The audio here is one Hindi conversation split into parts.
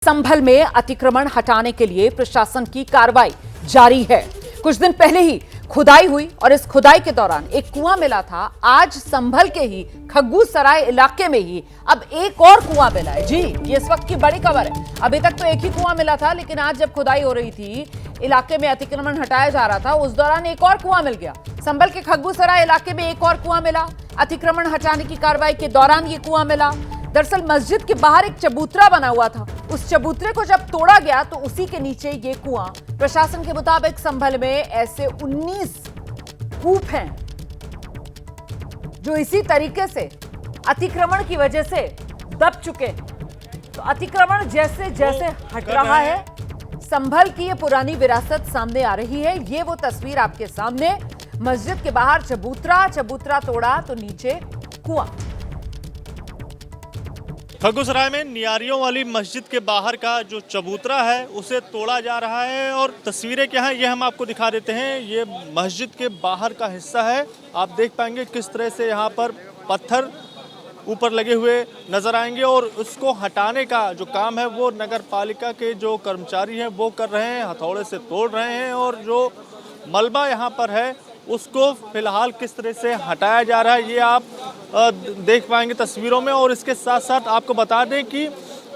संभल में अतिक्रमण हटाने के लिए प्रशासन की कार्रवाई जारी है। कुछ दिन पहले ही खुदाई हुई और इस खुदाई के दौरान एक कुआं मिला था। आज संभल के ही खग्गू सराय इलाके में ही अब एक और कुआं मिला है। जी, ये इस वक्त की बड़ी खबर है। अभी तक तो एक ही कुआं मिला था, लेकिन आज जब खुदाई हो रही थी, इलाके में अतिक्रमण हटाया जा रहा था, उस दौरान एक और कुआं मिल गया। संभल के खग्गू सराय इलाके में एक और कुआं मिला। अतिक्रमण हटाने की कार्रवाई के दौरान ये कुआं मिला। दरअसल मस्जिद के बाहर एक चबूतरा बना हुआ था। उस चबूतरे को जब तोड़ा गया तो उसी के नीचे ये कुआं। प्रशासन के मुताबिक संभल में ऐसे 19 कूप हैं जो इसी तरीके से अतिक्रमण की वजह से दब चुके हैं। तो अतिक्रमण जैसे जैसे हट रहा है, संभल की ये पुरानी विरासत सामने आ रही है। ये वो तस्वीर आपके सामने, मस्जिद के बाहर चबूतरा तोड़ा तो नीचे कुआं। खग्गूसराय में नियारियों वाली मस्जिद के बाहर का जो चबूतरा है उसे तोड़ा जा रहा है और तस्वीरें क्या हैं ये हम आपको दिखा देते हैं। ये मस्जिद के बाहर का हिस्सा है। आप देख पाएंगे किस तरह से यहाँ पर पत्थर ऊपर लगे हुए नजर आएंगे और उसको हटाने का जो काम है वो नगर पालिका के जो कर्मचारी हैं वो कर रहे हैं, हथौड़े से तोड़ रहे हैं और जो मलबा यहाँ पर है उसको फिलहाल किस तरह से हटाया जा रहा है ये आप देख पाएंगे तस्वीरों में। और इसके साथ साथ आपको बता दें कि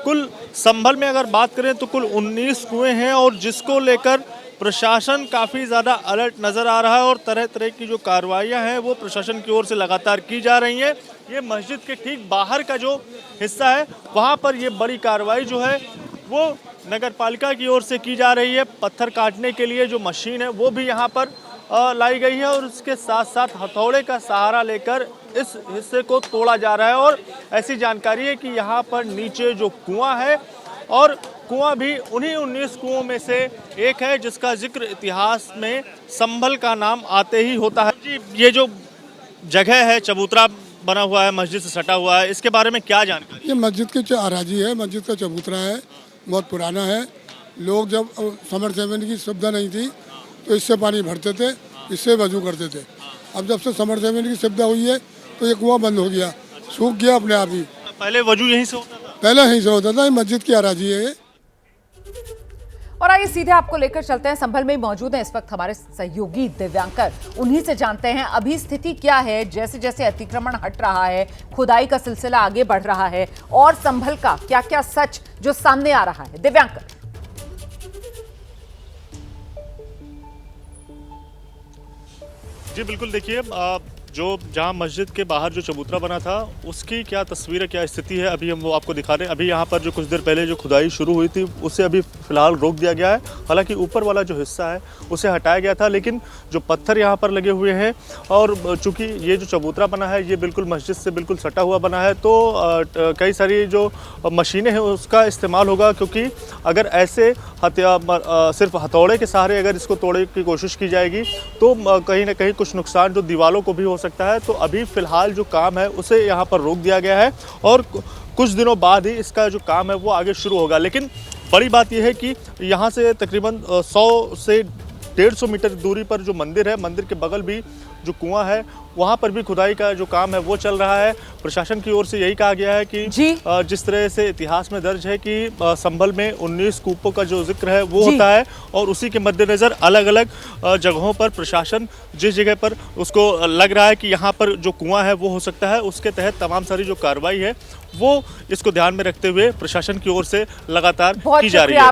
कुल संभल में अगर बात करें तो कुल 19 कुएं हैं और जिसको लेकर प्रशासन काफ़ी ज़्यादा अलर्ट नज़र आ रहा है और तरह तरह की जो कार्रवाइयां हैं वो प्रशासन की ओर से लगातार की जा रही हैं। ये मस्जिद के ठीक बाहर का जो हिस्सा है वहाँ पर ये बड़ी कार्रवाई जो है वो नगर पालिका की ओर से की जा रही है। पत्थर काटने के लिए जो मशीन है वो भी यहाँ पर लाई गई है और उसके साथ साथ हथौड़े का सहारा लेकर इस हिस्से को तोड़ा जा रहा है। और ऐसी जानकारी है कि यहाँ पर नीचे जो कुआं है और कुआं भी उन्हीं 19 कुओं में से एक है जिसका जिक्र इतिहास में संभल का नाम आते ही होता है। जी, ये जो जगह है चबूतरा बना हुआ है, मस्जिद से सटा हुआ है, इसके बारे में क्या जानकारी? ये मस्जिद की अराजी है, मस्जिद का चबूतरा है, बहुत पुराना है। लोग जब समर सेवन की सुविधा नहीं थी तो इससे पानी भरते थे, इससे वजू करते थे। अब जब से समर सेवन की सुविधा हुई है तो ये कुआं बंद हो गया, सूख गया अपने आप ही। पहले वजू यहीं से होता था? पहले यहीं से होता था। ये मस्जिद की अराजी है ये। और आइए सीधे आपको लेकर चलते हैं। संभल में मौजूद हैं इस वक्त हमारे सहयोगी दिव्यांकर, उन्हीं से जानते हैं अभी स्थिति क्या है। जैसे जैसे अतिक्रमण हट रहा है, खुदाई का सिलसिला आगे बढ़ रहा है और संभल का क्या क्या सच जो सामने आ रहा है। दिव्यांकर। जी बिल्कुल, देखिए जो जहाँ मस्जिद के बाहर जो चबूतरा बना था उसकी क्या तस्वीर है, क्या स्थिति है, अभी हम वो आपको दिखा रहे हैं। अभी यहाँ पर जो कुछ देर पहले जो खुदाई शुरू हुई थी उसे अभी फ़िलहाल रोक दिया गया है। हालांकि ऊपर वाला जो हिस्सा है उसे हटाया गया था, लेकिन जो पत्थर यहाँ पर लगे हुए हैं और चूँकि ये जो चबूतरा बना है ये बिल्कुल मस्जिद से बिल्कुल सटा हुआ बना है तो कई सारी जो मशीनें हैं उसका इस्तेमाल होगा, क्योंकि अगर ऐसे सिर्फ हथौड़े के सहारे अगर इसको तोड़ने की कोशिश की जाएगी तो कहीं ना कहीं कुछ नुकसान जो दीवारों को भी हो सकता है। तो अभी फिलहाल जो काम है उसे यहाँ पर रोक दिया गया है और कुछ दिनों बाद ही इसका जो काम है वो आगे शुरू होगा। लेकिन बड़ी बात यह है कि यहाँ से तकरीबन 100 से 150 मीटर दूरी पर जो मंदिर है, मंदिर के बगल भी जो कुआं है वहाँ पर भी खुदाई का जो काम है वो चल रहा है। प्रशासन की ओर से यही कहा गया है कि जिस तरह से इतिहास में दर्ज है कि संभल में 19 कूपों का जो जिक्र है वो होता है और उसी के मद्देनज़र अलग अलग जगहों पर प्रशासन जिस जगह पर उसको लग रहा है कि यहाँ पर जो कुआं है वो हो सकता है, उसके तहत तमाम सारी जो कार्रवाई है वो इसको ध्यान में रखते हुए प्रशासन की ओर से लगातार की जा रही है।